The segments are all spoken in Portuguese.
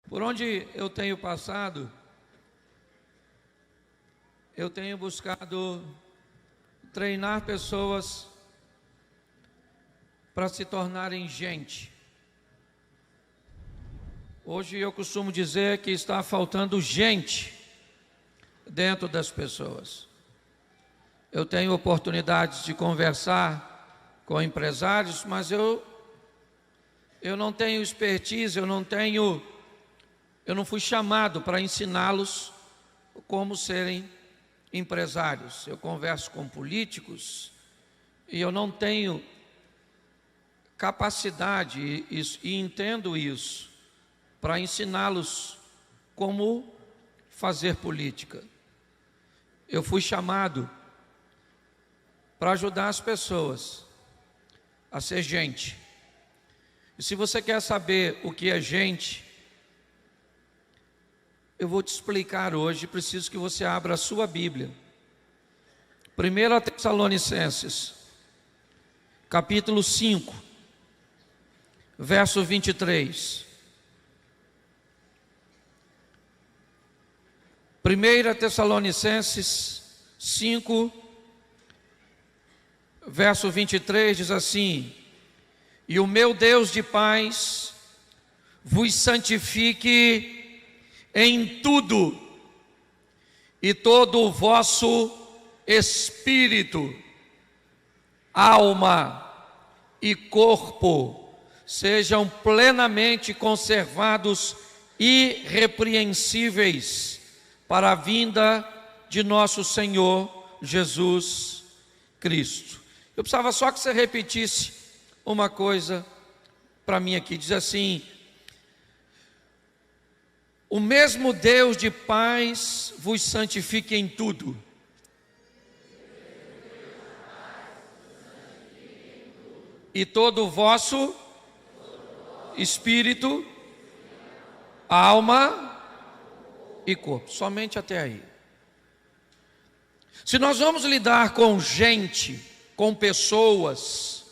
Por onde eu tenho passado, eu tenho buscado treinar pessoas para se tornarem gente. Hoje eu costumo dizer que está faltando gente dentro das pessoas. Eu tenho oportunidades de conversar com empresários, mas eu não tenho expertise, eu não fui chamado para ensiná-los como serem empresários. Eu converso com políticos e eu não tenho capacidade e entendo isso para ensiná-los como fazer política. Eu fui chamado para ajudar as pessoas a ser gente. E se você quer saber o que é gente, eu vou te explicar hoje. Preciso que você abra a sua Bíblia. 1 Tessalonicenses, capítulo 5, verso 23. 1 Tessalonicenses 5, verso 23 diz assim: E o meu Deus de paz vos santifique em tudo, e todo o vosso espírito, alma e corpo sejam plenamente conservados irrepreensíveis para a vinda de nosso Senhor Jesus Cristo. Eu precisava só que você repetisse uma coisa para mim aqui. Diz assim: o mesmo Deus de paz vos santifique em tudo. E todo o vosso espírito, alma e corpo. Somente até aí. Se nós vamos lidar com gente, com pessoas,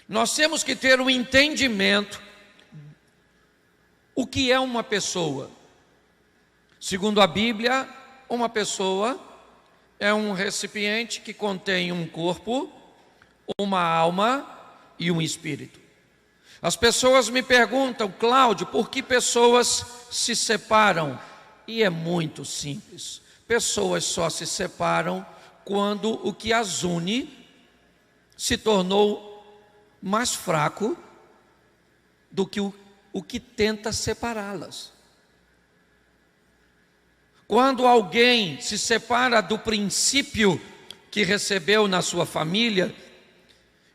nós temos que ter um entendimento o que é uma pessoa. Segundo a Bíblia, uma pessoa é um recipiente que contém um corpo, uma alma e um espírito. As pessoas me perguntam: Cláudio, por que pessoas se separam? E é muito simples. Pessoas só se separam quando o que as une se tornou mais fraco do que o que tenta separá-las. Quando alguém se separa do princípio que recebeu na sua família,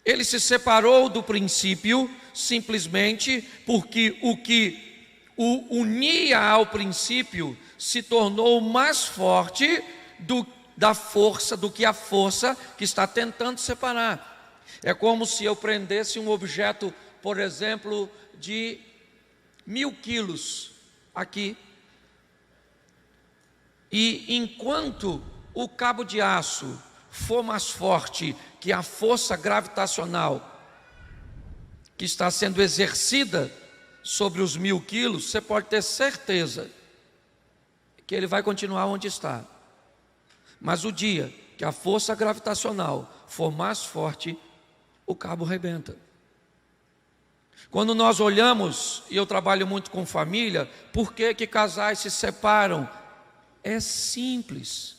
ele se separou do princípio simplesmente porque o que o unia ao princípio se tornou mais forte do que a força que está tentando separar. É como se eu prendesse um objeto, por exemplo, de 1000 quilos aqui, e enquanto o cabo de aço for mais forte que a força gravitacional que está sendo exercida sobre os 1000 quilos, você pode ter certeza que ele vai continuar onde está. Mas o dia que a força gravitacional for mais forte, o cabo rebenta. Quando nós olhamos, e eu trabalho muito com família, por que casais se separam? É simples,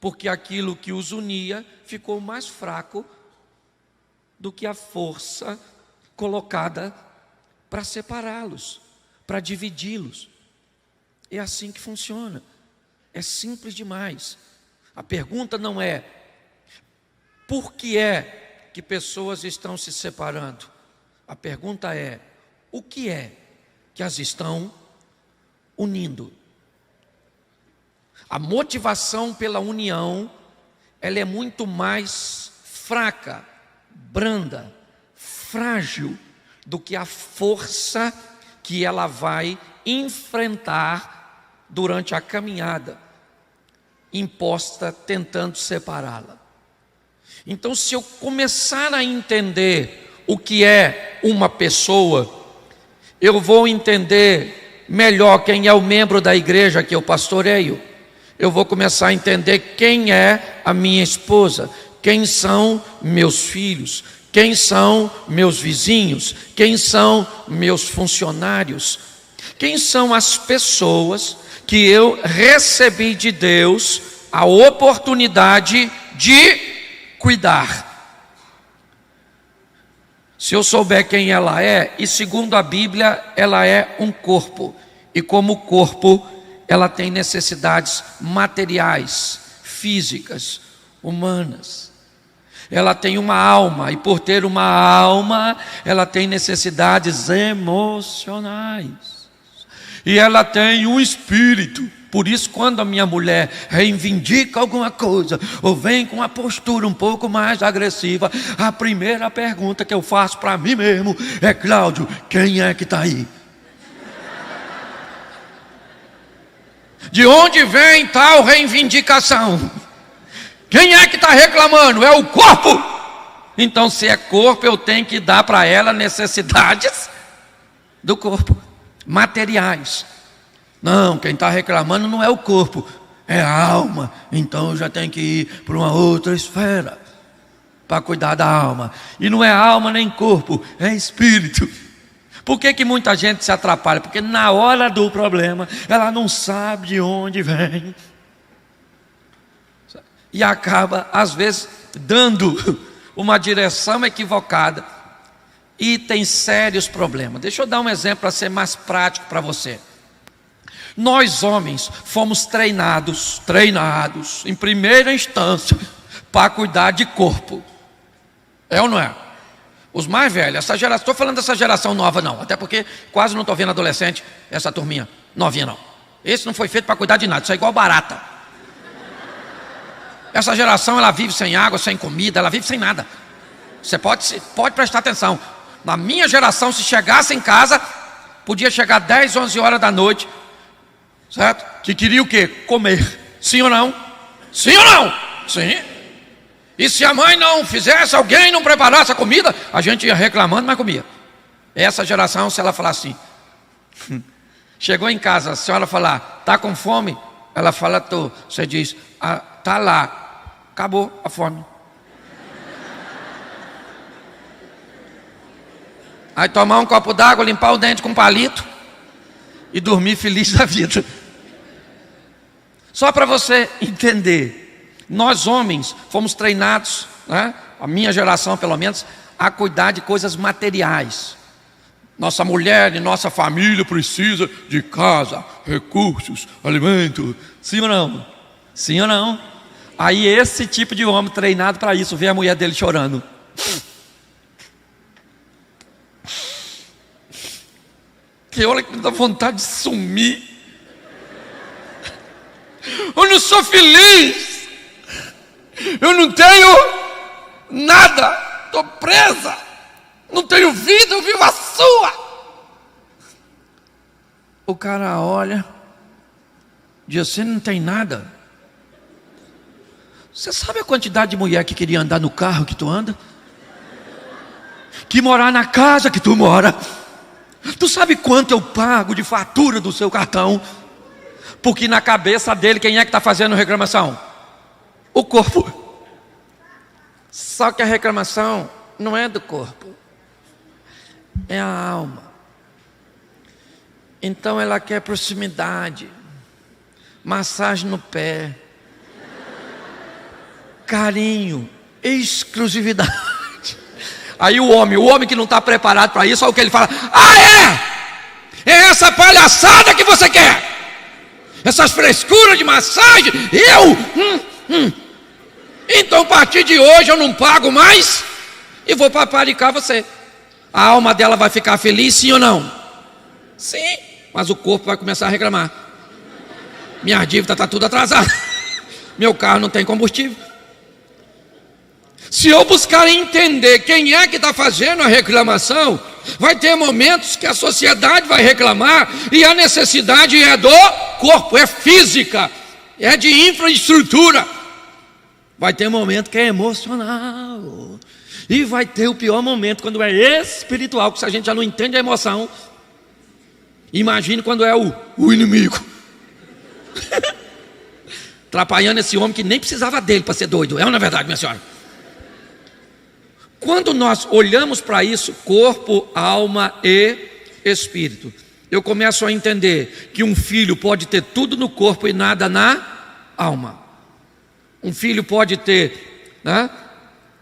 porque aquilo que os unia ficou mais fraco do que a força colocada para separá-los, para dividi-los. É assim que funciona. É simples demais. A pergunta não é por que é que pessoas estão se separando. A pergunta é: o que é que as estão unindo? A motivação pela união, ela é muito mais fraca, branda, frágil do que a força que ela vai enfrentar durante a caminhada imposta tentando separá-la. Então, se eu começar a entender o que é uma pessoa, eu vou entender melhor quem é o membro da igreja que eu pastoreio, eu vou começar a entender quem é a minha esposa, quem são meus filhos, quem são meus vizinhos, quem são meus funcionários, quem são as pessoas que eu recebi de Deus a oportunidade de cuidar. Se eu souber quem ela é, e segundo a Bíblia, ela é um corpo, e como corpo, ela tem necessidades materiais, físicas, humanas. Ela tem uma alma, e por ter uma alma, ela tem necessidades emocionais. E ela tem um espírito. Por isso, quando a minha mulher reivindica alguma coisa, ou vem com uma postura um pouco mais agressiva, a primeira pergunta que eu faço para mim mesmo é: Cláudio, quem é que está aí? De onde vem tal reivindicação? Quem é que está reclamando? É o corpo. Então, se é corpo, eu tenho que dar para ela necessidades do corpo, materiais. Não, quem está reclamando não é o corpo, é a alma. Então eu já tenho que ir para uma outra esfera para cuidar da alma. E não é alma nem corpo, é espírito. Por que muita gente se atrapalha? Porque na hora do problema ela não sabe de onde vem. E acaba, às vezes, dando uma direção equivocada. E tem sérios problemas. Deixa eu dar um exemplo para ser mais prático para você. Nós homens fomos treinados em primeira instância para cuidar de corpo. É ou não é? Os mais velhos, essa geração, estou falando dessa geração nova não, até porque quase não estou vendo adolescente, essa turminha novinha não. Esse não foi feito para cuidar de nada, isso é igual barata. Essa geração, ela vive sem água, sem comida, ela vive sem nada. Você pode prestar atenção. Na minha geração, se chegasse em casa, podia chegar 10, 11 horas da noite, certo? Que queria o quê? Comer. Sim ou não? Sim ou não? Sim. E se a mãe não fizesse, alguém não preparasse a comida, a gente ia reclamando, mas comia. Essa geração, se ela falar assim, chegou em casa, a senhora falar, está com fome? Ela fala, tô. Você diz, está lá, acabou a fome. Aí tomar um copo d'água, limpar o dente com um palito e dormir feliz da vida. Só para você entender, nós homens fomos treinados, né, a minha geração pelo menos, a cuidar de coisas materiais. Nossa mulher e nossa família precisa de casa, recursos, alimento. Sim ou não? Sim ou não? Aí esse tipo de homem treinado para isso, vê a mulher dele chorando. Que hora que me dá vontade de sumir. Eu não sou feliz. Eu não tenho nada. Estou presa. Não tenho vida, eu vivo a sua. O cara olha, diz, você não tem nada. Você sabe a quantidade de mulher que queria andar no carro que tu anda? Que morar na casa que tu mora? Tu sabe quanto eu pago de fatura do seu cartão? Porque na cabeça dele, quem é que está fazendo reclamação? O corpo. Só que a reclamação não é do corpo, é a alma. Então ela quer proximidade, massagem no pé, carinho, exclusividade. Aí o homem que não está preparado para isso, olha o que ele fala: é essa palhaçada que você quer, essas frescuras de massagem, então a partir de hoje eu não pago mais e vou paparicar você. A alma dela vai ficar feliz, sim ou não? Sim, mas o corpo vai começar a reclamar. Minha dívida está tudo atrasada, meu carro não tem combustível. Se eu buscar entender quem é que está fazendo a reclamação, vai ter momentos que a sociedade vai reclamar e a necessidade é do corpo, é física, é de infraestrutura. Vai ter momento que é emocional e vai ter o pior momento quando é espiritual, que se a gente já não entende a emoção, Imagine quando é o inimigo. Atrapalhando esse homem que nem precisava dele para ser doido. É ou não é verdade, minha senhora? Quando nós olhamos para isso, corpo, alma e espírito, eu começo a entender que um filho pode ter tudo no corpo e nada na alma. Um filho pode ter, né,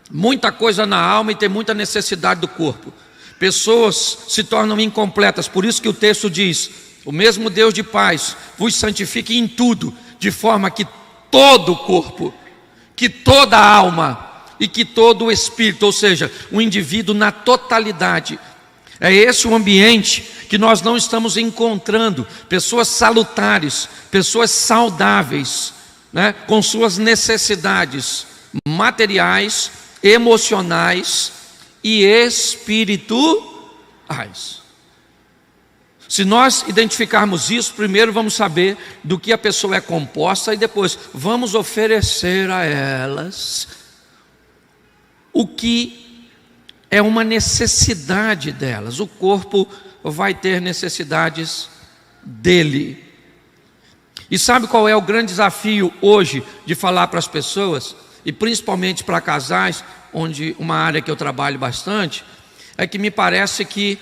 muita coisa na alma e ter muita necessidade do corpo. Pessoas se tornam incompletas, por isso que o texto diz: o mesmo Deus de paz vos santifique em tudo, de forma que todo o corpo, que toda a alma e que todo o espírito, ou seja, o indivíduo na totalidade. É esse o ambiente que nós não estamos encontrando pessoas salutares, pessoas saudáveis, né, com suas necessidades materiais, emocionais e espirituais. Se nós identificarmos isso, primeiro vamos saber do que a pessoa é composta e depois vamos oferecer a elas o que é uma necessidade delas. O corpo vai ter necessidades dele. E sabe qual é o grande desafio hoje de falar para as pessoas, e principalmente para casais, onde uma área que eu trabalho bastante, é que me parece que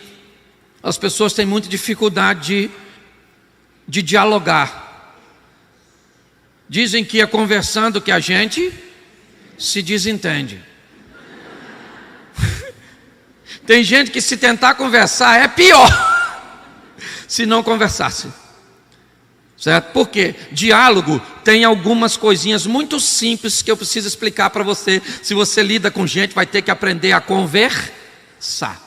as pessoas têm muita dificuldade de dialogar. Dizem que é conversando que a gente se desentende. Tem gente que, se tentar conversar, é pior se não conversasse, certo? Porque diálogo tem algumas coisinhas muito simples que eu preciso explicar para você. Se você lida com gente, vai ter que aprender a conversar.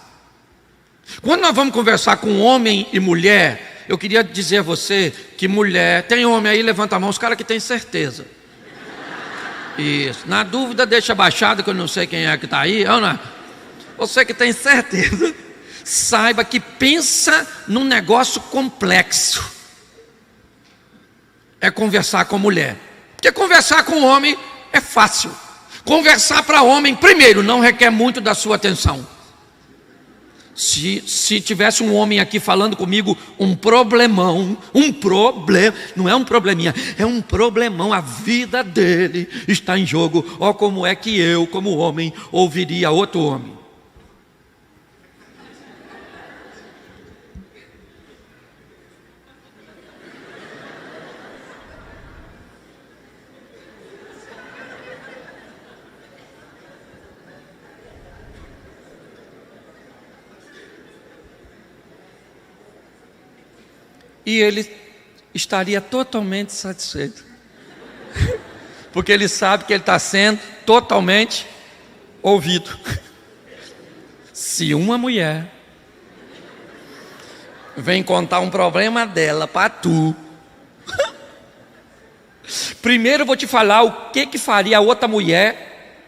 Quando nós vamos conversar com homem e mulher, eu queria dizer a você que mulher, tem homem aí, levanta a mão, os caras que têm certeza. Isso, na dúvida deixa baixado, que eu não sei quem é que está aí, Ana. Você que tem certeza, saiba que pensa num negócio complexo. É conversar com mulher. Porque conversar com homem é fácil. Conversar para homem, primeiro, não requer muito da sua atenção. Se tivesse um homem aqui falando comigo um problemão, não é um probleminha, é um problemão, a vida dele está em jogo. Ó, como é que eu, como homem, ouviria outro homem? E ele estaria totalmente satisfeito, porque ele sabe que ele está sendo totalmente ouvido. Se uma mulher vem contar um problema dela para tu, primeiro eu vou te falar o que faria a outra mulher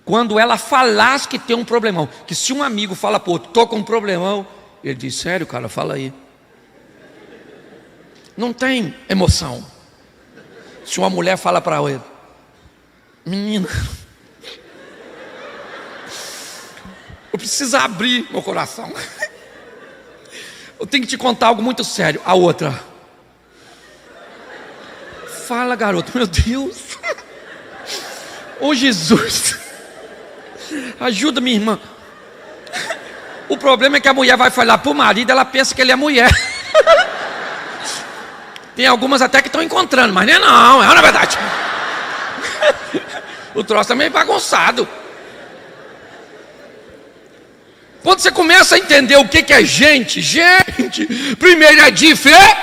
quando ela falasse que tem um problemão. Que se um amigo fala para outro, tô com um problemão, ele diz: sério, cara, fala aí. Não tem emoção. Se uma mulher fala para ele: menina, eu preciso abrir meu coração, eu tenho que te contar algo muito sério. A outra: fala, garoto. Meu Deus, oh Jesus, ajuda minha irmã. O problema é que a mulher vai falar para o marido, ela pensa que ele é mulher. Tem algumas até que estão encontrando, mas não é na verdade. O troço tá meio bagunçado. Quando você começa a entender o que é gente, primeiro é diferente.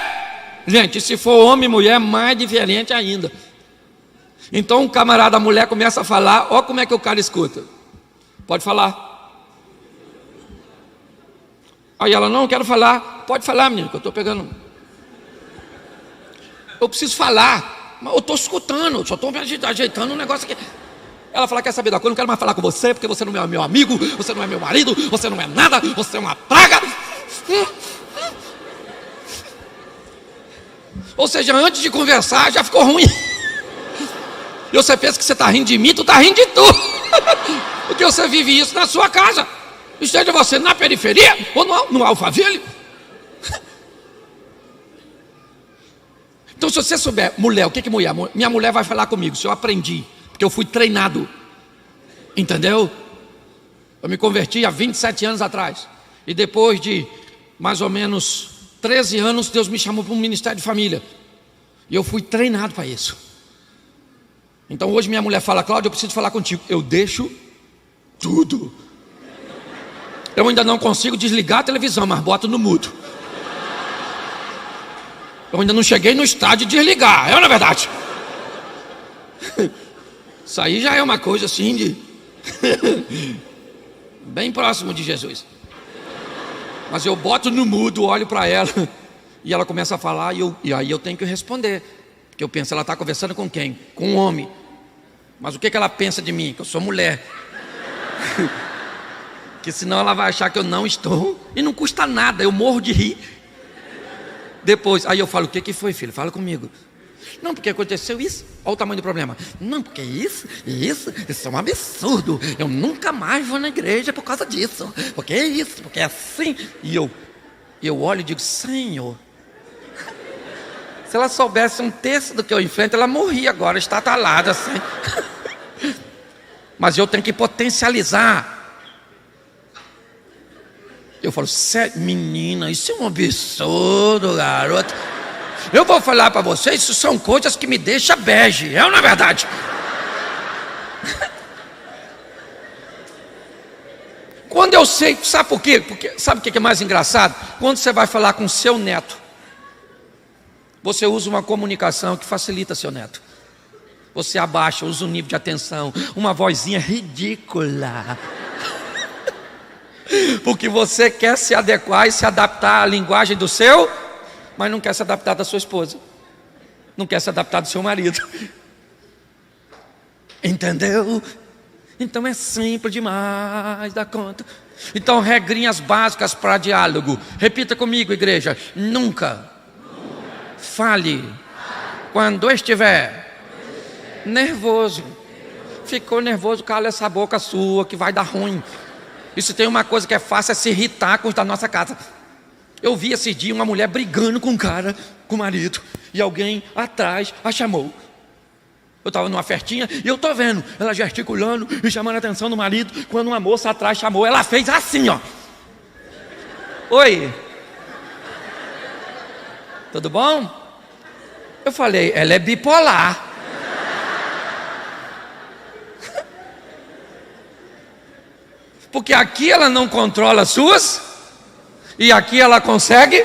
Gente, se for homem e mulher, mais diferente ainda. Então um camarada, a mulher começa a falar, ó como é que o cara escuta. Pode falar. Aí ela: não quero falar. Pode falar, menino, que eu estou pegando. Eu preciso falar, mas eu estou escutando, só estou ajeitando um negócio aqui. Ela fala: quer saber da coisa? Eu não quero mais falar com você, porque você não é meu amigo, você não é meu marido, você não é nada, você é uma praga. Ou seja, antes de conversar já ficou ruim. E você pensa que você está rindo de mim, tu está rindo de tu. Porque você vive isso na sua casa. Esteja você na periferia ou no Alphaville. Então, se você souber, mulher, o que é mulher? Minha mulher vai falar comigo, se eu aprendi, porque eu fui treinado, entendeu? Eu me converti há 27 anos atrás, e depois de mais ou menos 13 anos, Deus me chamou para um ministério de família, e eu fui treinado para isso. Então hoje minha mulher fala: Cláudio, eu preciso falar contigo. Eu deixo tudo. Eu ainda não consigo desligar a televisão, mas boto no mudo. Eu ainda não cheguei no estádio de desligar, não é verdade? Isso aí já é uma coisa assim de bem próximo de Jesus. Mas eu boto no mudo, olho para ela e ela começa a falar e aí eu tenho que responder. Porque eu penso, ela está conversando com quem? Com um homem. Mas o que ela pensa de mim? Que eu sou mulher. Que senão ela vai achar que eu não estou. E não custa nada, eu morro de rir. Depois, aí eu falo: o que foi, filho? Fala comigo. Não, porque aconteceu isso. Olha o tamanho do problema. Não, porque isso é um absurdo. Eu nunca mais vou na igreja por causa disso. Porque é isso, porque é assim. E eu olho e digo: Senhor, se ela soubesse um terço do que eu enfrento, ela morria agora, estatalada assim. Mas eu tenho que potencializar. Eu falo: menina, isso é um absurdo, garoto. Eu vou falar para vocês, isso são coisas que me deixam bege, não é verdade? Quando eu sei, sabe por quê? Porque, sabe o que é mais engraçado? Quando você vai falar com seu neto, você usa uma comunicação que facilita seu neto. Você abaixa, usa um nível de atenção, uma vozinha ridícula. Porque você quer se adequar e se adaptar à linguagem do seu, mas não quer se adaptar da sua esposa, não quer se adaptar do seu marido. Entendeu? Então é simples demais da conta. Então, regrinhas básicas para diálogo. Repita comigo, igreja: nunca fale quando estiver nervoso. Ficou nervoso, cala essa boca sua que vai dar ruim. E se tem uma coisa que é fácil, é se irritar com os da nossa casa. Eu vi esse dia uma mulher brigando com um cara, com o marido, e alguém atrás a chamou. Eu estava numa festinha e eu estou vendo ela gesticulando e chamando a atenção do marido. Quando uma moça atrás chamou, ela fez assim, ó: oi, tudo bom? Eu falei: ela é bipolar. Porque aqui ela não controla as suas, e aqui ela consegue.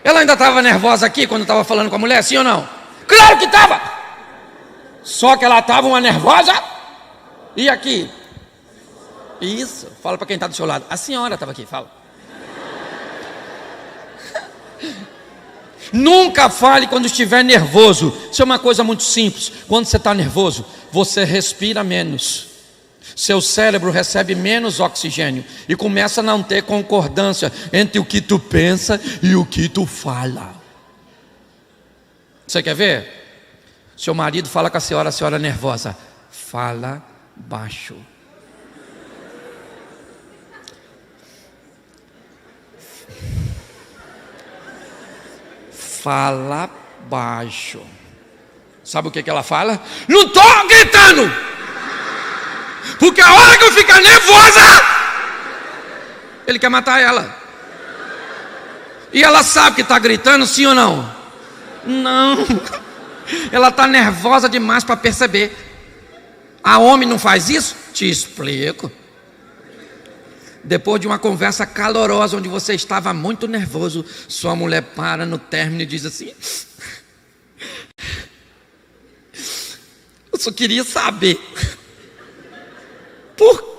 Ela ainda estava nervosa aqui quando estava falando com a mulher, sim ou não? Claro que estava. Só que ela estava uma nervosa. E aqui? Isso, fala para quem está do seu lado: a senhora estava aqui, fala. Nunca fale quando estiver nervoso. Isso é uma coisa muito simples. Quando você está nervoso, você respira menos, seu cérebro recebe menos oxigênio e começa a não ter concordância entre o que tu pensa e o que tu fala. Você quer ver? Seu marido fala com a senhora nervosa: fala baixo. Fala baixo. Sabe o que ela fala? Não estou gritando, porque a hora que eu ficar nervosa, ele quer matar ela. E ela sabe que está gritando, sim ou não? Não. Ela está nervosa demais para perceber. A homem não faz isso? Te explico. Depois de uma conversa calorosa, onde você estava muito nervoso, sua mulher para no término e diz assim: eu só queria saber por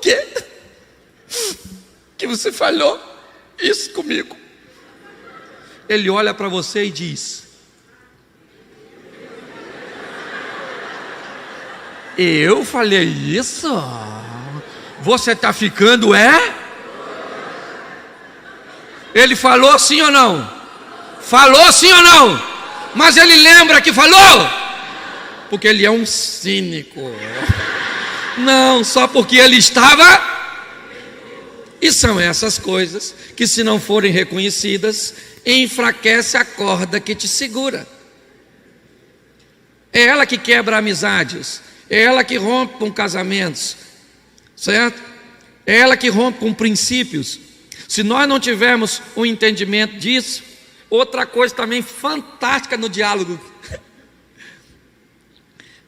que você falou isso comigo. Ele olha para você e diz: eu falei isso? Você está ficando, é? Ele falou sim ou não? Falou sim ou não? Mas ele lembra que falou? Porque ele é um cínico. Não, só porque ele estava. E são essas coisas que, se não forem reconhecidas, enfraquece a corda que te segura. É ela que quebra amizades, é ela que rompe com casamentos, certo? É ela que rompe com princípios. Se nós não tivermos um entendimento disso, outra coisa também fantástica no diálogo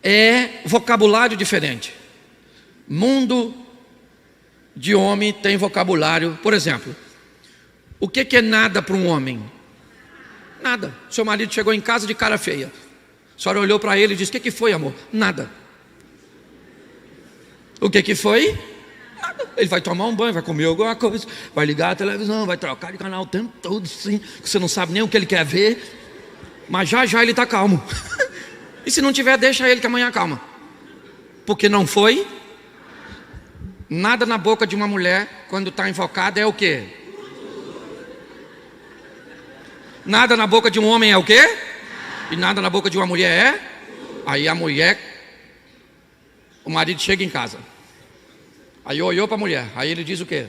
é vocabulário diferente. Mundo de homem tem vocabulário. Por exemplo, o que é nada para um homem? Nada. Seu marido chegou em casa de cara feia. A senhora olhou para ele e disse: o que foi, amor? Nada. O que foi? Nada. Ele vai tomar um banho, vai comer alguma coisa, vai ligar a televisão, vai trocar de canal o tempo todo, sim, que você não sabe nem o que ele quer ver, mas já já ele está calmo. E se não tiver, deixa ele que amanhã calma. Porque não foi nada na boca de uma mulher quando está invocada. É o quê? Nada na boca de um homem é o quê? E nada na boca de uma mulher é? Aí a mulher, o marido chega em casa, aí olhou para a mulher, aí ele diz o quê?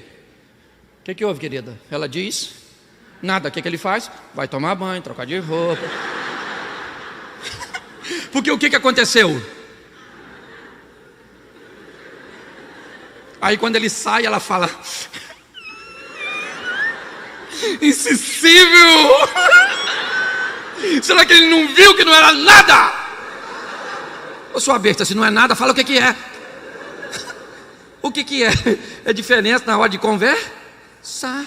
O que houve, querida? Ela diz nada. O que ele faz? Vai tomar banho, trocar de roupa. Porque o que aconteceu? Aí quando ele sai, ela fala: insensível! Será que ele não viu que não era nada? Ô sua besta, se não é nada, fala o que é. O que é? É diferença na hora de conversar.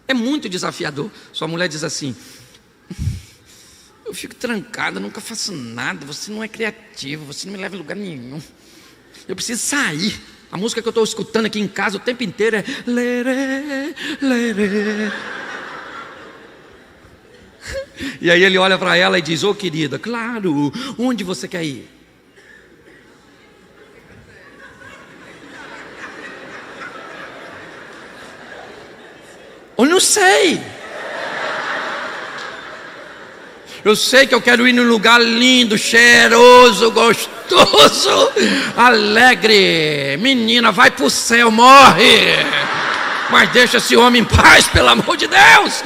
É muito desafiador. Sua mulher diz assim: eu fico trancada, nunca faço nada, você não é criativo, você não me leva a lugar nenhum. Eu preciso sair. A música que eu estou escutando aqui em casa o tempo inteiro é lerê, lerê. E aí ele olha para ela e diz: ô querida, claro, onde você quer ir? Eu não sei. Eu sei que eu quero ir num lugar lindo, cheiroso, gostoso, alegre. Menina, vai pro céu, morre. Mas deixa esse homem em paz, pelo amor de Deus.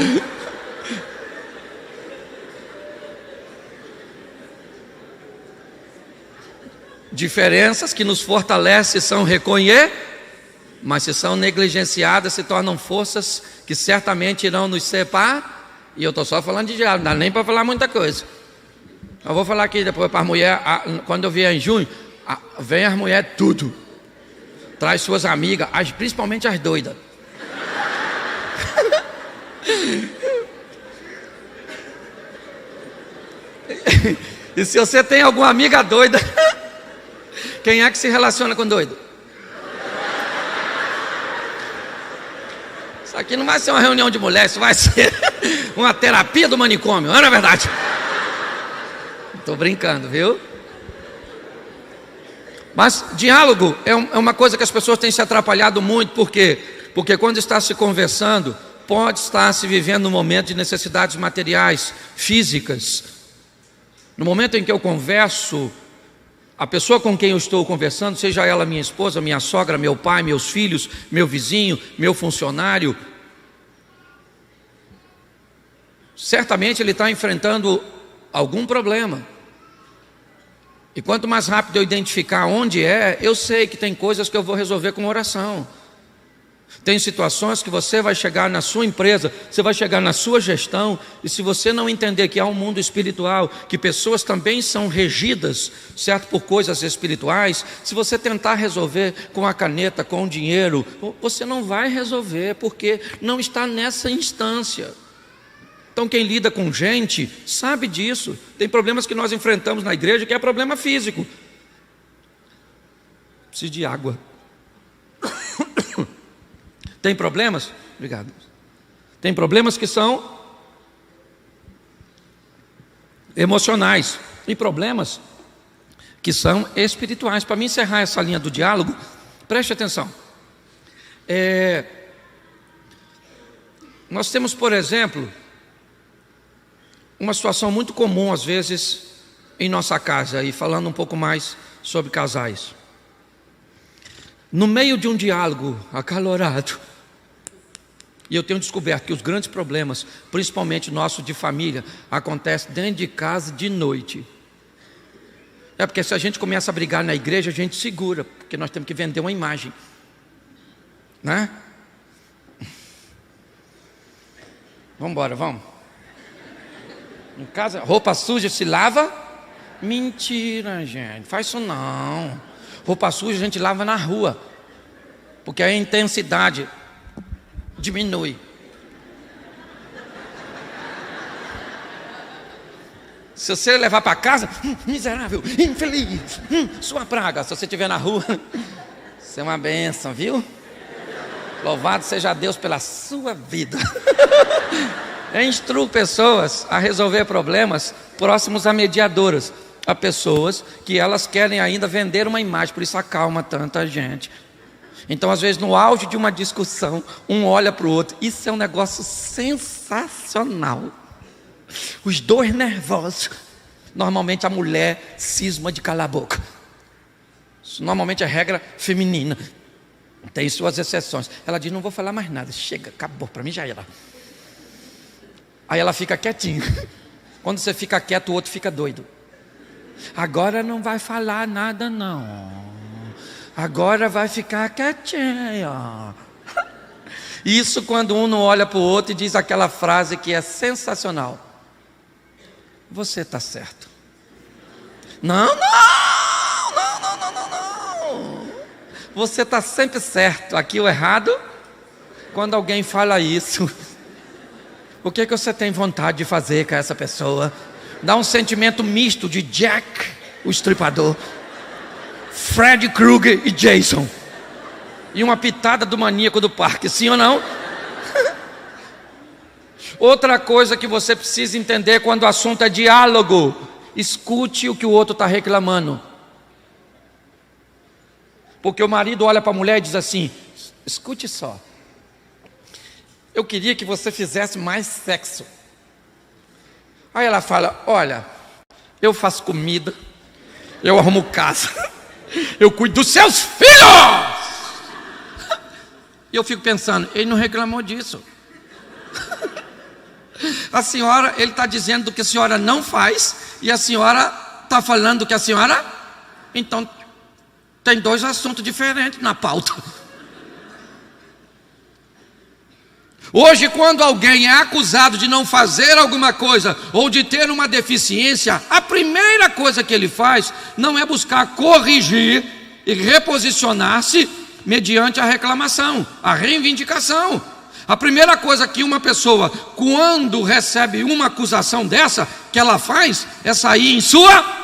Diferenças que nos fortalecem são reconhecidas, mas se são negligenciadas, se tornam forças que certamente irão nos separar. E eu estou só falando de diálogo, não dá nem para falar muita coisa. Eu vou falar aqui depois para as mulheres, quando eu vier em junho, vem as mulheres tudo. Traz suas amigas, principalmente as doidas. E se você tem alguma amiga doida, quem é que se relaciona com doido? Isso aqui não vai ser uma reunião de mulheres, isso vai ser uma terapia do manicômio, não é verdade? Estou brincando, viu? Mas diálogo é uma coisa que as pessoas têm se atrapalhado muito. Por quê? Porque quando está se conversando, pode estar se vivendo um momento de necessidades materiais, físicas. No momento em que eu converso, a pessoa com quem eu estou conversando, seja ela minha esposa, minha sogra, meu pai, meus filhos, meu vizinho, meu funcionário, certamente ele está enfrentando algum problema. E quanto mais rápido eu identificar onde eu sei que tem coisas que eu vou resolver com oração. Tem situações que você vai chegar na sua empresa, você vai chegar na sua gestão, e se você não entender que há um mundo espiritual, que pessoas também são regidas, certo, por coisas espirituais, se você tentar resolver com a caneta, com o dinheiro, você não vai resolver, porque não está nessa instância. Então quem lida com gente sabe disso. Tem problemas que nós enfrentamos na igreja que é problema físico. Preciso de água. Tem problemas? Obrigado. Tem problemas que são emocionais e problemas que são espirituais. Para mim encerrar essa linha do diálogo, preste atenção. Nós temos, por exemplo, uma situação muito comum às vezes em nossa casa, e falando um pouco mais sobre casais. No meio de um diálogo acalorado, E eu tenho descoberto que os grandes problemas, principalmente nosso de família, acontecem dentro de casa de noite. É porque se a gente começa a brigar na igreja, a gente segura, porque nós temos que vender uma imagem, né? Vamos embora, vamos. Em casa, roupa suja se lava? Mentira, gente, faz isso não. Roupa suja a gente lava na rua, porque a intensidade diminui. Se você levar para casa, miserável, infeliz, sua praga. Se você estiver na rua, você é uma bênção, viu? Louvado seja Deus pela sua vida. Eu instruo pessoas a resolver problemas próximos a mediadoras, a pessoas que elas querem ainda vender uma imagem, por isso acalma tanta gente. Então, às vezes, no auge de uma discussão, um olha para o outro. Isso é um negócio sensacional. Os dois nervosos. Normalmente a mulher cisma de calar a boca. Isso normalmente é regra feminina. Tem suas exceções. Ela diz, não vou falar mais nada. Chega, acabou, para mim já era. Aí ela fica quietinha. Quando você fica quieto, o outro fica doido. Agora não vai falar nada não. Agora vai ficar quietinho. Isso quando um não olha para o outro e diz aquela frase que é sensacional. Você está certo. Não. Você está sempre certo. Aqui o errado, quando alguém fala isso, o que você tem vontade de fazer com essa pessoa? Dá um sentimento misto de Jack, o estripador, Freddy Krueger e Jason, e uma pitada do maníaco do parque, sim ou não? Outra coisa que você precisa entender quando o assunto é diálogo: escute o que o outro está reclamando. Porque o marido olha para a mulher e diz assim: escute só, eu queria que você fizesse mais sexo. Aí ela fala: olha, eu faço comida, eu arrumo casa, eu cuido dos seus filhos. E eu fico pensando, ele não reclamou disso. A senhora, ele está dizendo do que a senhora não faz, e a senhora está falando do que a senhora. Então tem dois assuntos diferentes na pauta. Hoje, quando alguém é acusado de não fazer alguma coisa ou de ter uma deficiência, a primeira coisa que ele faz não é buscar corrigir e reposicionar-se mediante a reclamação, a reivindicação. A primeira coisa que uma pessoa, quando recebe uma acusação dessa, que ela faz, é sair em sua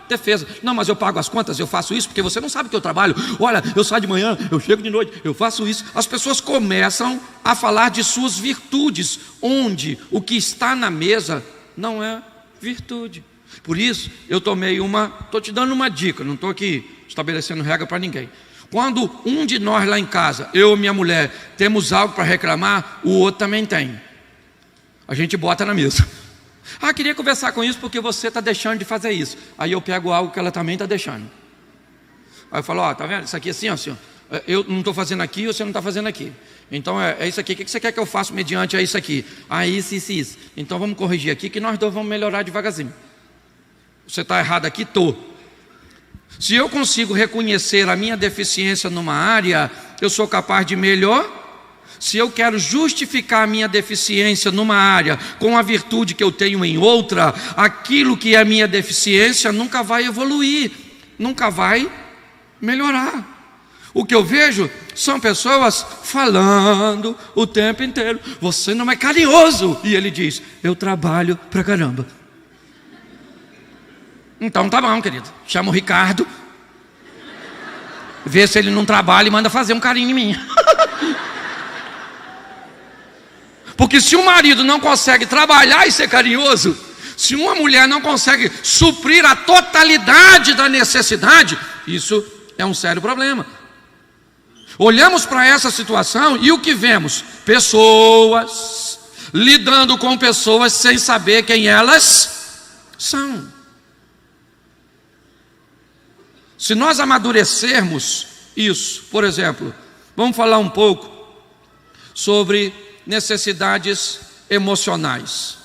defesa. Não, mas eu pago as contas, eu faço isso porque você não sabe que eu trabalho. Olha, eu saio de manhã, eu chego de noite, eu faço isso. As pessoas começam a falar de suas virtudes, onde o que está na mesa não é virtude. Por isso, eu estou te dando uma dica, não estou aqui estabelecendo regra para ninguém. Quando um de nós lá em casa, eu e minha mulher, temos algo para reclamar, o outro também tem. A gente bota na mesa. Ah, queria conversar com isso porque você está deixando de fazer isso. Aí eu pego algo que ela também está deixando. Aí eu falo, ó, tá vendo? Isso aqui assim, ó, eu não estou fazendo aqui, você não está fazendo aqui. Então é isso aqui, o que você quer que eu faça mediante a isso aqui? Ah, isso. Então vamos corrigir aqui que nós dois vamos melhorar devagarzinho. Você está errado aqui, estou. Se eu consigo reconhecer a minha deficiência numa área, eu sou capaz de melhor. Se eu quero justificar a minha deficiência numa área com a virtude que eu tenho em outra, aquilo que é a minha deficiência nunca vai evoluir, nunca vai melhorar. O que eu vejo são pessoas falando o tempo inteiro: você não é carinhoso. E ele diz: eu trabalho pra caramba. Então tá bom, querido, chama o Ricardo, vê se ele não trabalha e manda fazer um carinho em mim. Porque se um marido não consegue trabalhar e ser carinhoso, se uma mulher não consegue suprir a totalidade da necessidade, isso é um sério problema. Olhamos para essa situação e o que vemos? Pessoas lidando com pessoas sem saber quem elas são. Se nós amadurecermos isso, por exemplo, vamos falar um pouco sobre necessidades emocionais.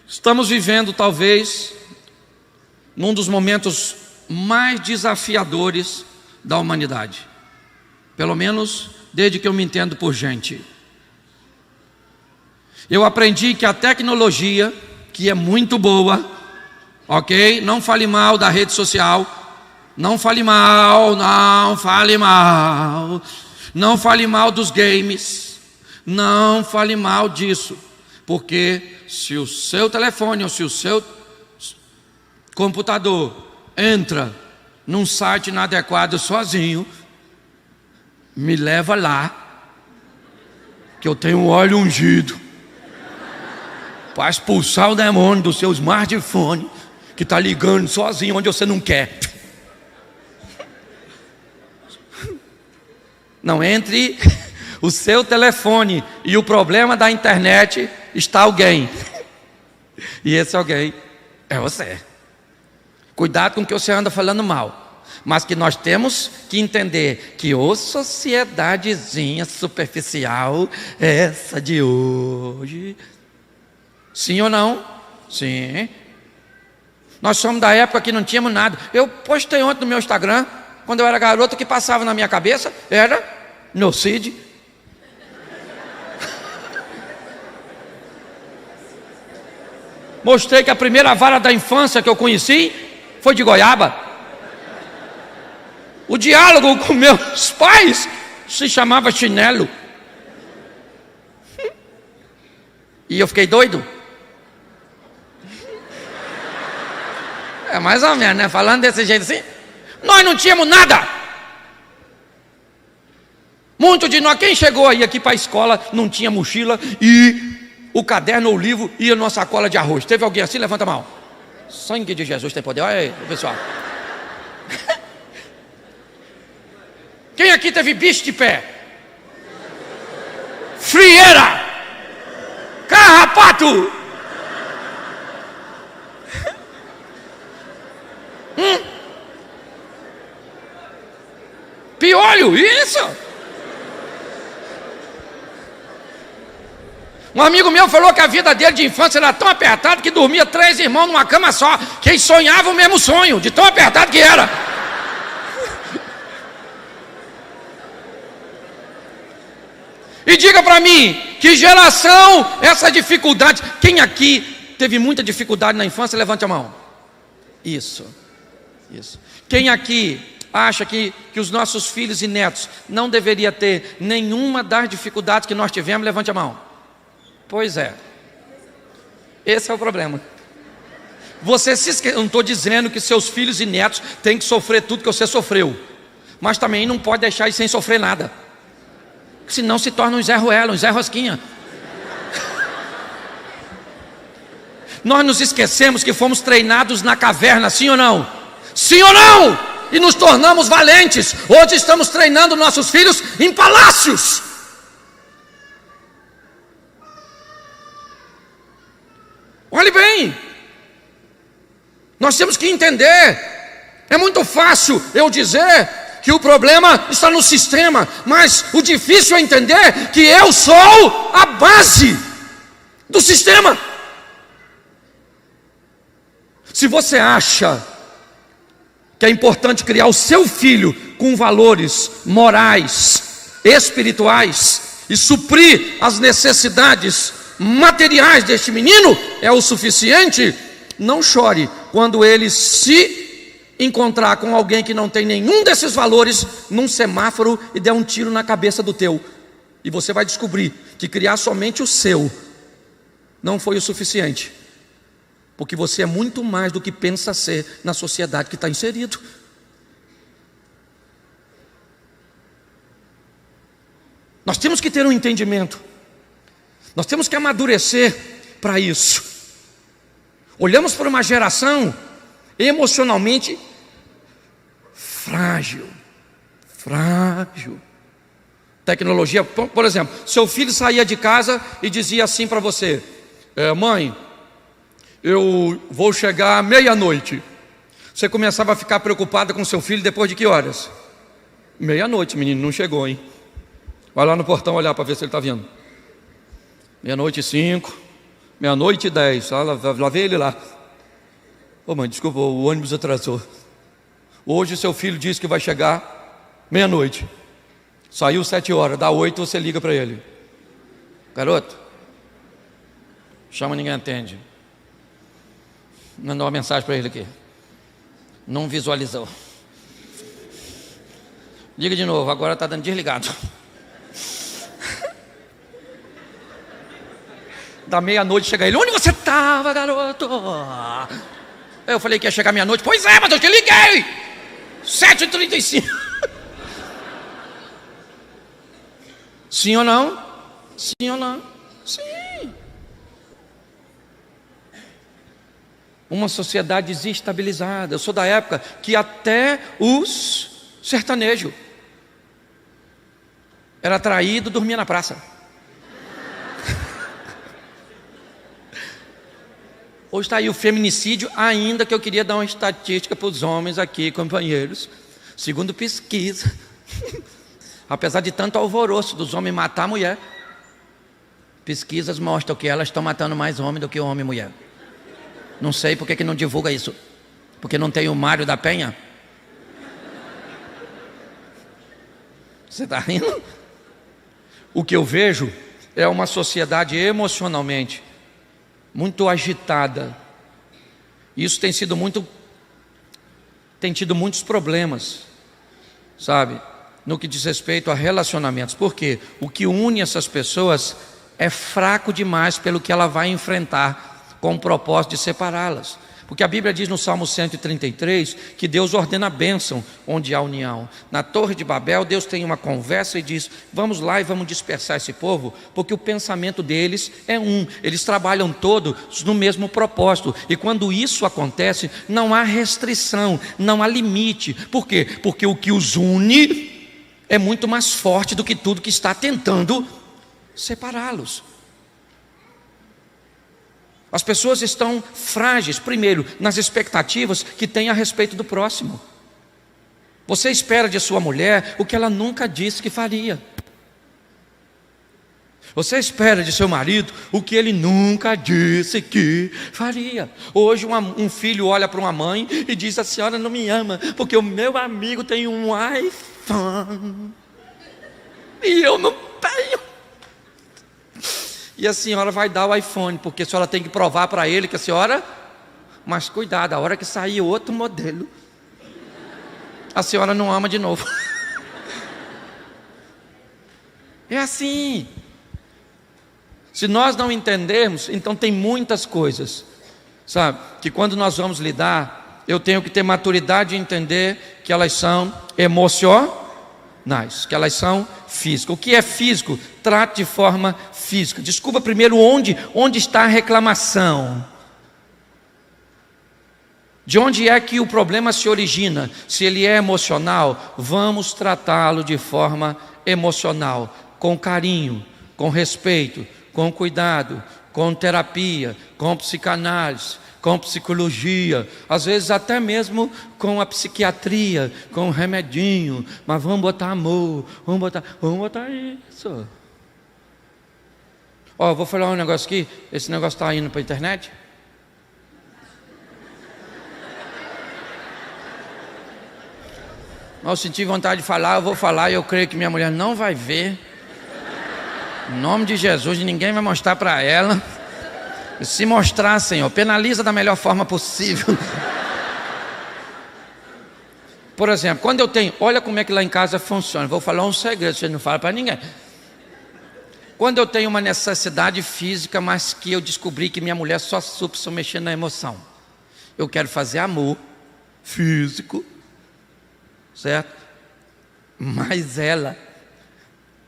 Estamos vivendo, talvez, num dos momentos mais desafiadores da humanidade. Pelo menos desde que eu me entendo por gente. Eu aprendi que a tecnologia, que é muito boa, ok? Não fale mal da rede social. Não fale mal, não fale mal. Não fale mal dos games. Não fale mal disso. Porque se o seu telefone ou se o seu computador entra num site inadequado sozinho, me leva lá, que eu tenho um óleo ungido para expulsar o demônio do seu smartphone, que está ligando sozinho onde você não quer. Não, entre o seu telefone e o problema da internet está alguém, e esse alguém é você. Cuidado com o que você anda falando mal, mas que nós temos que entender que ô sociedadezinha superficial, essa de hoje, sim ou não? Sim. Nós somos da época que não tínhamos nada. Eu postei ontem no meu Instagram, quando eu era garoto, o que passava na minha cabeça era no Cid. Mostrei que a primeira vara da infância que eu conheci foi de goiaba. O diálogo com meus pais se chamava chinelo. E eu fiquei doido. É mais ou menos, né? Falando desse jeito assim. Nós não tínhamos nada. Muito de nós, quem chegou aí aqui para a escola, não tinha mochila e o caderno ou o livro ia numa sacola de arroz. Teve alguém assim? Levanta a mão. Sangue de Jesus tem poder. Olha aí, pessoal. Quem aqui teve bicho de pé? Frieira. Carrapato. Piolho, isso. Um amigo meu falou que a vida dele de infância era tão apertada que dormia 3 irmãos numa cama só, que eles sonhavam o mesmo sonho, de tão apertado que era. E diga para mim, que geração essa dificuldade? Quem aqui teve muita dificuldade na infância, levante a mão. Isso. Quem aqui acha que os nossos filhos e netos não deveriam ter nenhuma das dificuldades que nós tivemos, levante a mão. Pois é, esse é o problema. Você se esquece, eu não estou dizendo que seus filhos e netos têm que sofrer tudo que você sofreu, mas também não pode deixar eles sem sofrer nada, senão se torna um Zé Ruela, um Zé Rosquinha. Nós nos esquecemos que fomos treinados na caverna, sim ou não? Sim ou não? E nos tornamos valentes. Hoje estamos treinando nossos filhos em palácios. Olhe bem, nós temos que entender. É muito fácil eu dizer que o problema está no sistema, mas o difícil é entender que eu sou a base do sistema. Se você acha que é importante criar o seu filho com valores morais, espirituais e suprir as necessidades materiais deste menino é o suficiente, não chore quando ele se encontrar com alguém que não tem nenhum desses valores num semáforo e der um tiro na cabeça do teu. E você vai descobrir que criar somente o seu não foi o suficiente, porque você é muito mais do que pensa ser na sociedade que está inserido. Nós temos que ter um entendimento. Nós temos que amadurecer para isso. Olhamos para uma geração emocionalmente frágil. Tecnologia, por exemplo, seu filho saía de casa e dizia assim para você: mãe, eu vou chegar à meia-noite. Você começava a ficar preocupada com seu filho depois de que horas? Meia-noite, menino, não chegou, hein? Vai lá no portão olhar para ver se ele está vindo. 00:05, 00:10. Lá vem ele lá. Ô mãe, desculpa, o ônibus atrasou. Hoje seu filho disse que vai chegar 00:00. Saiu 7h, dá 8, você liga para ele. Garoto, chama, ninguém atende. Mandou uma mensagem para ele aqui. Não visualizou. Liga de novo, agora está dando desligado. Da 00:00 chega ele. Onde você estava, garoto? Eu falei que ia chegar 00:00. Pois é, mas eu te liguei. 7h35. Sim ou não? Sim ou não? Sim. Uma sociedade desestabilizada. Eu sou da época que até os sertanejos era traído, dormia na praça. Hoje está aí o feminicídio, ainda que eu queria dar uma estatística para os homens aqui, companheiros. Segundo pesquisa, apesar de tanto alvoroço dos homens matar a mulher, pesquisas mostram que elas estão matando mais homem do que homem e mulher. Não sei por que não divulga isso. Porque não tem o Mário da Penha? Você está rindo? O que eu vejo é uma sociedade emocionalmente muito agitada. Isso tem tido muitos problemas, sabe, no que diz respeito a relacionamentos. Por quê? O que une essas pessoas é fraco demais pelo que ela vai enfrentar, com o propósito de separá-las. Porque a Bíblia diz no Salmo 133 que Deus ordena a bênção onde há união. Na Torre de Babel, Deus tem uma conversa e diz: vamos lá e vamos dispersar esse povo, porque o pensamento deles é um. Eles trabalham todos no mesmo propósito. E quando isso acontece, não há restrição, não há limite. Por quê? Porque o que os une é muito mais forte do que tudo que está tentando separá-los. As pessoas estão frágeis, primeiro, nas expectativas que têm a respeito do próximo. Você espera de sua mulher o que ela nunca disse que faria. Você espera de seu marido o que ele nunca disse que faria. Hoje um filho olha para uma mãe e diz: a senhora não me ama, porque o meu amigo tem um iPhone e eu não tenho. E a senhora vai dar o iPhone, porque a senhora tem que provar para ele que a senhora... Mas cuidado, a hora que sair outro modelo, a senhora não ama de novo. É assim. Se nós não entendermos, então tem muitas coisas, sabe, que quando nós vamos lidar, eu tenho que ter maturidade de entender que elas são emocionais, que elas são físicas. O que é físico? Trate de forma física. Descubra primeiro onde está a reclamação. De onde é que o problema se origina? Se ele é emocional, vamos tratá-lo de forma emocional, com carinho, com respeito, com cuidado, com terapia, com psicanálise, com psicologia, às vezes até mesmo com a psiquiatria, com um remedinho, mas vamos botar amor, vamos botar isso. Ó, vou falar um negócio aqui, esse negócio está indo para a internet? Eu senti vontade de falar, eu vou falar e eu creio que minha mulher não vai ver. Em nome de Jesus, ninguém vai mostrar para ela. E se mostrar, Senhor, penaliza da melhor forma possível. Por exemplo, quando eu tenho... Olha como é que lá em casa funciona. Vou falar um segredo, você não fala para ninguém. Quando eu tenho uma necessidade física, mas que eu descobri que minha mulher só supre se eu mexer na emoção. Eu quero fazer amor físico, certo? Mas ela...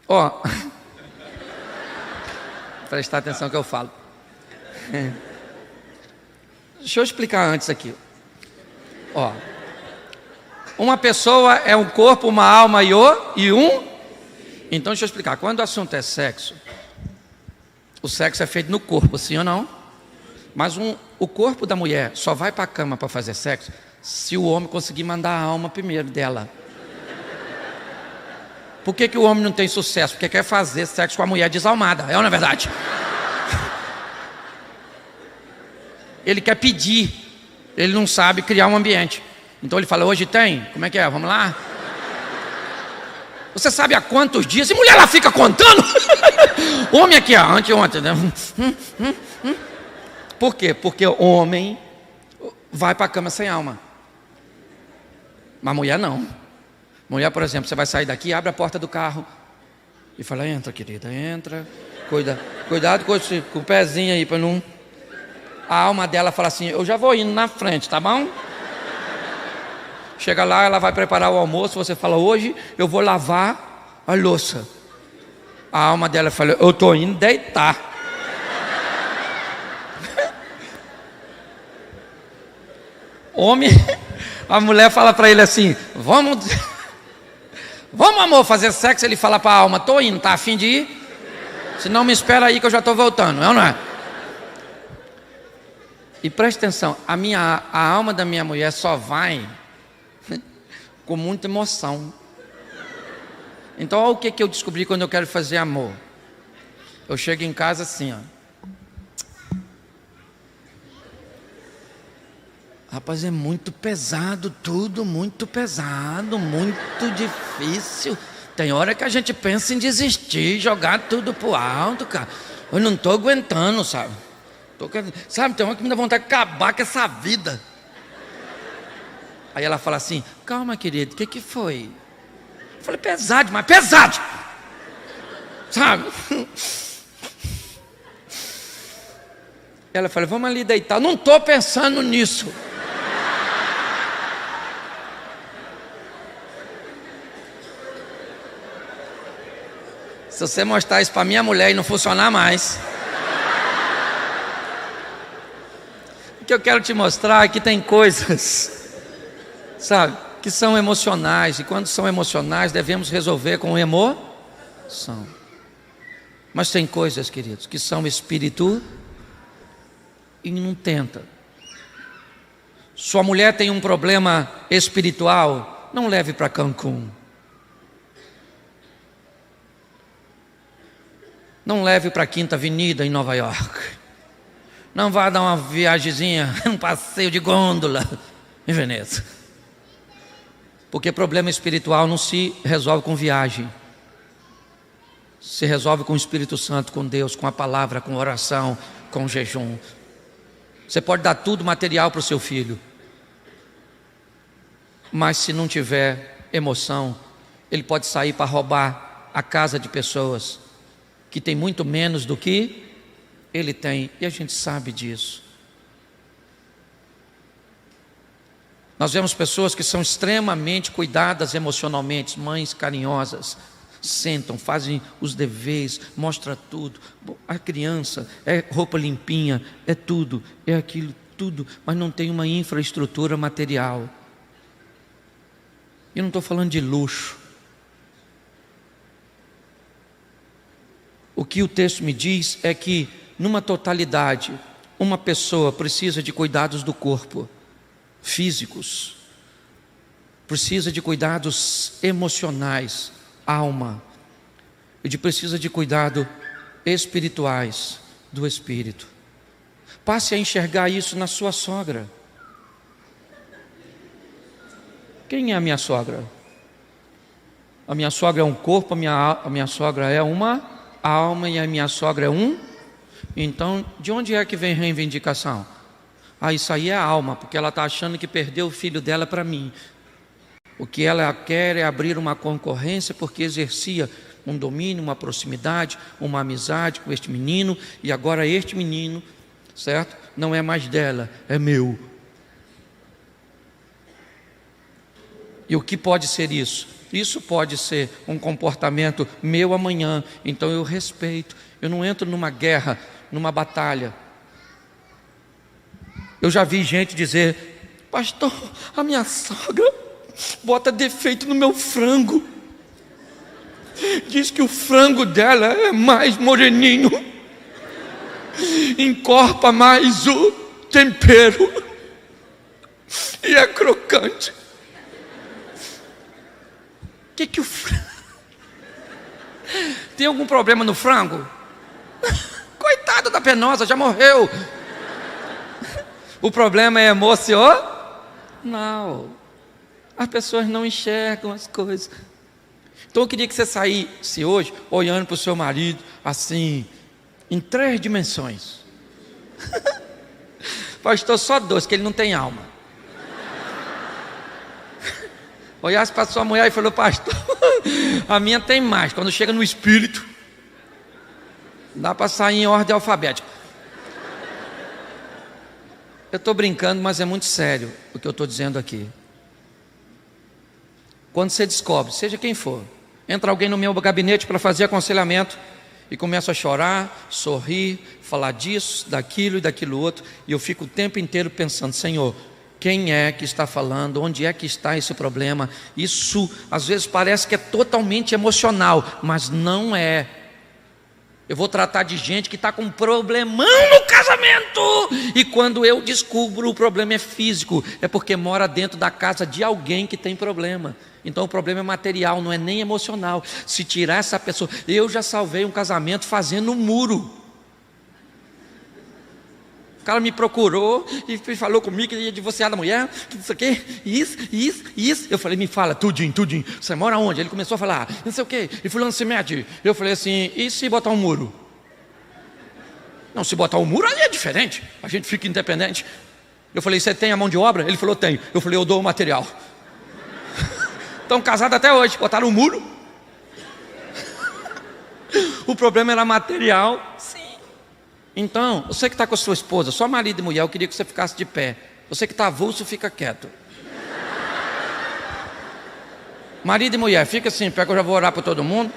Ó... Prestar atenção que eu falo. Deixa eu explicar antes aqui. Ó, uma pessoa é um corpo, uma alma e um. Então deixa eu explicar. Quando o assunto é sexo, o sexo é feito no corpo, sim ou não? Mas o corpo da mulher só vai para a cama para fazer sexo se o homem conseguir mandar a alma primeiro dela. Por que o homem não tem sucesso? Porque quer fazer sexo com a mulher desalmada, é ou não é verdade? Ele quer pedir, ele não sabe criar um ambiente. Então ele fala, hoje tem? Como é que é? Vamos lá? Você sabe há quantos dias? E mulher, ela fica contando. Homem aqui, ó, anteontem, né? Por quê? Porque o homem vai para a cama sem alma. Mas mulher não. Mulher, por exemplo, você vai sair daqui, abre a porta do carro e fala, entra, querida, entra. Cuidado com o pezinho aí para não... A alma dela fala assim, eu já vou indo na frente, tá bom? Chega lá, ela vai preparar o almoço, você fala, hoje eu vou lavar a louça. A alma dela fala, eu estou indo deitar. Homem, a mulher fala para ele assim, vamos amor, fazer sexo. Ele fala para a alma, estou indo, tá a fim de ir? Se não, me espera aí que eu já estou voltando, é ou não é? E preste atenção, a alma da minha mulher só vai com muita emoção. Então, olha o que eu descobri quando eu quero fazer amor. Eu chego em casa assim, ó. Rapaz, é muito pesado tudo, muito pesado, muito difícil. Tem hora que a gente pensa em desistir, jogar tudo pro alto, cara. Eu não estou aguentando, sabe? Sabe, tem uma que me dá vontade de acabar com essa vida. Aí ela fala assim, calma, querido, o que foi? Eu falei, pesado demais, pesado! Sabe? Ela falou, vamos ali deitar. Não estou pensando nisso. Se você mostrar isso para minha mulher e não funcionar mais... O que eu quero te mostrar é que tem coisas, sabe, que são emocionais. E quando são emocionais, devemos resolver com emoção. Mas tem coisas, queridos, que são espírito e não tenta. Sua mulher tem um problema espiritual, não leve para Cancún. Não leve para a Quinta Avenida em Nova York. Não vá dar uma viagemzinha, um passeio de gôndola em Veneza. Porque problema espiritual não se resolve com viagem. Se resolve com o Espírito Santo, com Deus, com a palavra, com oração, com jejum. Você pode dar tudo material para o seu filho. Mas se não tiver emoção, ele pode sair para roubar a casa de pessoas que tem muito menos do que ele tem, e a gente sabe disso. Nós vemos pessoas que são extremamente cuidadas emocionalmente, mães carinhosas, sentam, fazem os deveres, mostra tudo. A criança é roupa limpinha, é tudo, é aquilo, tudo, mas não tem uma infraestrutura material. Eu não estou falando de luxo. O que o texto me diz é que, numa totalidade, uma pessoa precisa de cuidados do corpo, físicos, precisa de cuidados emocionais, alma, e precisa de cuidado espirituais, do espírito. Passe a enxergar isso na sua sogra. Quem é a minha sogra? A minha sogra é um corpo, a minha sogra é uma alma e a minha sogra é um... Então, de onde é que vem reivindicação? Isso aí é a alma, porque ela está achando que perdeu o filho dela para mim. O que ela quer é abrir uma concorrência, porque exercia um domínio, uma proximidade, uma amizade com este menino, e agora este menino, certo? Não é mais dela, é meu. E o que pode ser isso? Isso pode ser um comportamento meu amanhã, então eu respeito. Eu não entro numa guerra, numa batalha. Eu já vi gente dizer, pastor, a minha sogra bota defeito no meu frango. Diz que o frango dela é mais moreninho, encorpa mais o tempero e é crocante. Que o frango... Tem algum problema no frango? Coitado da penosa, já morreu. O problema é emocional. As pessoas não enxergam as coisas. Então eu queria que você saísse hoje olhando para o seu marido assim, em 3 dimensões. Pastor, só 2, que ele não tem alma. Olhasse para sua mulher e falou: pastor, a minha tem mais. Quando chega no espírito, dá para sair em ordem alfabética. Eu estou brincando, mas é muito sério o que eu estou dizendo aqui. Quando você descobre, seja quem for, entra alguém no meu gabinete para fazer aconselhamento e começa a chorar, sorrir, falar disso, daquilo e daquilo outro, e eu fico o tempo inteiro pensando: Senhor, quem é que está falando? Onde é que está esse problema? Isso às vezes parece que é totalmente emocional, mas não é. Eu vou tratar de gente que está com um problemão no casamento, e quando eu descubro o problema é físico, é porque mora dentro da casa de alguém que tem problema. Então o problema é material, não é nem emocional. Se tirar essa pessoa, eu já salvei um casamento fazendo um muro. O cara me procurou e falou comigo que ia divorciar da mulher, que isso aqui, isso. Eu falei: me fala, tudinho. Você mora onde? Ele começou a falar, não sei o quê, e fulano se mete. Eu falei assim: e se botar um muro? Não, se botar um muro aí é diferente, a gente fica independente. Eu falei: você tem a mão de obra? Ele falou: tenho. Eu falei: eu dou o material. Estão casados até hoje, botaram um muro. O problema era material. Sim. Então, você que está com a sua esposa, só marido e mulher, eu queria que você ficasse de pé. Você que está avulso, fica quieto. Marido e mulher, fica assim, pega, eu já vou orar para todo mundo.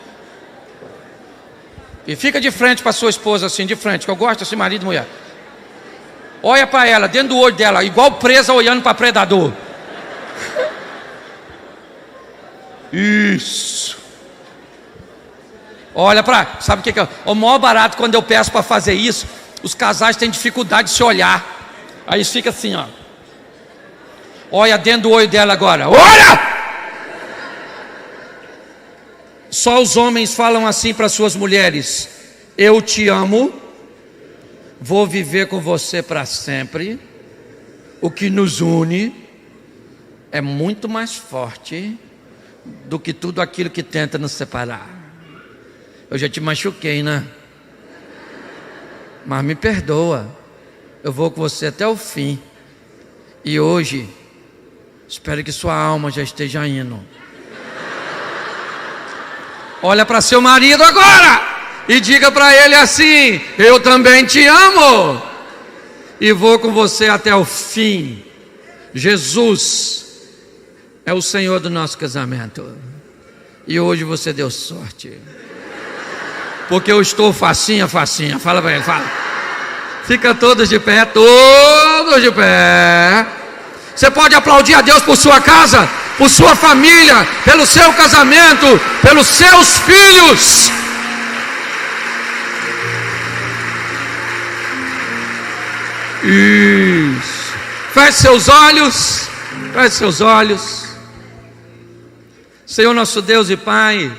E fica de frente para sua esposa, assim, de frente, que eu gosto assim, marido e mulher. Olha para ela, dentro do olho dela, igual presa olhando para predador. Isso. Olha para, sabe o que é o maior barato? Quando eu peço para fazer isso, os casais têm dificuldade de se olhar. Aí fica assim, ó. Olha dentro do olho dela agora. Olha! Só os homens falam assim para suas mulheres: eu te amo, vou viver com você para sempre. O que nos une é muito mais forte do que tudo aquilo que tenta nos separar. Eu já te machuquei, né? Mas me perdoa. Eu vou com você até o fim. E hoje, espero que sua alma já esteja indo. Olha para seu marido agora e diga para ele assim: eu também te amo e vou com você até o fim. Jesus é o Senhor do nosso casamento. E hoje você deu sorte. Porque eu estou facinha. Fala para ele, fala. Fica todos de pé, todos de pé. Você pode aplaudir a Deus por sua casa, por sua família, pelo seu casamento, pelos seus filhos. Isso. Feche seus olhos. Feche seus olhos. Senhor nosso Deus e Pai,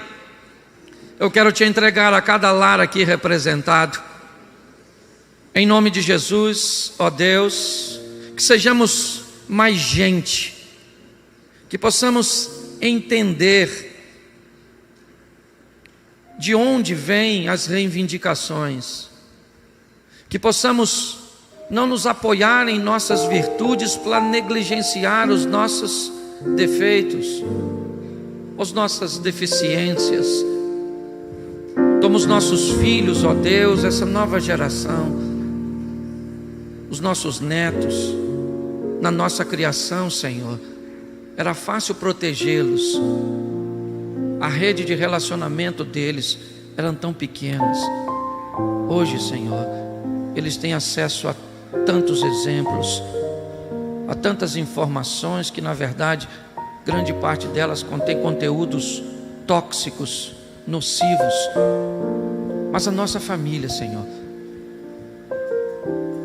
eu quero te entregar a cada lar aqui representado. Em nome de Jesus, ó Deus, que sejamos mais gente, que possamos entender de onde vêm as reivindicações, que possamos não nos apoiar em nossas virtudes para negligenciar os nossos defeitos, as nossas deficiências. Toma os nossos filhos, ó Deus, essa nova geração, os nossos netos, na nossa criação, Senhor, era fácil protegê-los. A rede de relacionamento deles eram tão pequenas. Hoje, Senhor, eles têm acesso a tantos exemplos, a tantas informações que, na verdade, grande parte delas contém conteúdos tóxicos, nocivos. Mas a nossa família, Senhor,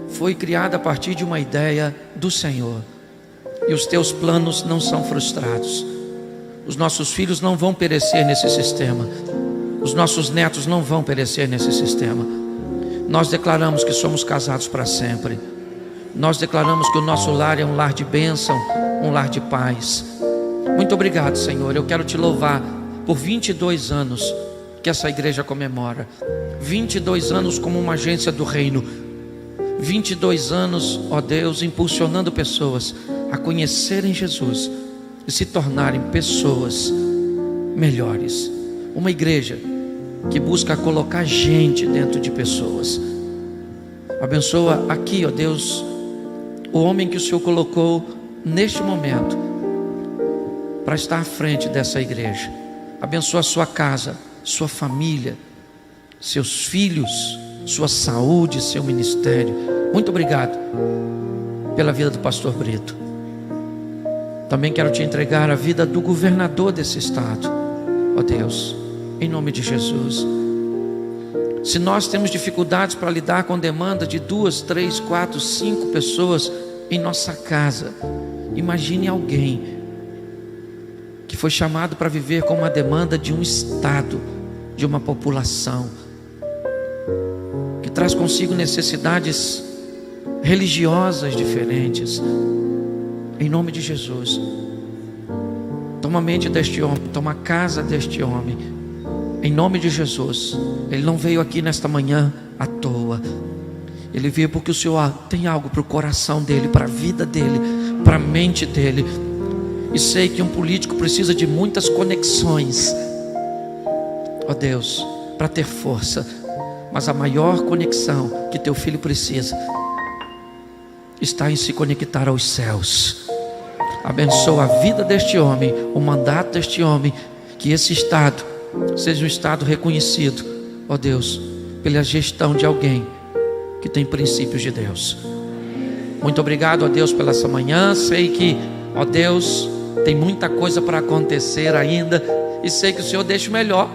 foi criada a partir de uma ideia do Senhor, e os teus planos não são frustrados. Os nossos filhos não vão perecer nesse sistema. Os nossos netos não vão perecer nesse sistema. Nós declaramos que somos casados para sempre. Nós declaramos que o nosso lar é um lar de bênção, um lar de paz. Muito obrigado, Senhor. Eu quero te louvar por 22 anos que essa igreja comemora. 22 anos como uma agência do reino. 22 anos, ó Deus, impulsionando pessoas a conhecerem Jesus e se tornarem pessoas melhores. Uma igreja que busca colocar gente dentro de pessoas. Abençoa aqui, ó Deus, o homem que o Senhor colocou neste momento para estar à frente dessa igreja. Abençoa a sua casa, sua família, seus filhos, sua saúde, seu ministério. Muito obrigado pela vida do pastor Brito. Também quero te entregar a vida do governador desse estado, ó Deus, em nome de Jesus. Se nós temos dificuldades para lidar com demanda de 2, 3, 4, 5 pessoas em nossa casa, imagine alguém que foi chamado para viver com uma demanda de um estado, de uma população, que traz consigo necessidades religiosas diferentes. Em nome de Jesus, toma a mente deste homem, toma a casa deste homem. Em nome de Jesus. Ele não veio aqui nesta manhã à toa. Ele veio porque o Senhor tem algo para o coração dele, para a vida dele, para a mente dele. E sei que um político precisa de muitas conexões, ó Deus, para ter força. Mas a maior conexão que teu filho precisa está em se conectar aos céus. Abençoa a vida deste homem, o mandato deste homem, que esse estado seja um estado reconhecido, ó Deus, pela gestão de alguém que tem princípios de Deus. Muito obrigado, ó Deus, pela essa manhã. Sei que, ó Deus, tem muita coisa para acontecer ainda, e sei que o Senhor deixa o melhor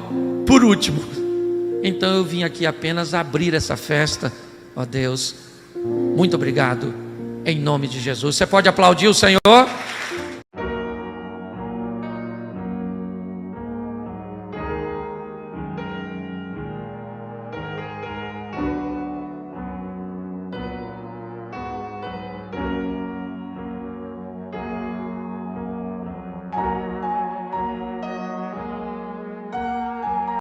por último. Então eu vim aqui apenas abrir essa festa, ó Deus. Muito obrigado, em nome de Jesus. Você pode aplaudir o Senhor?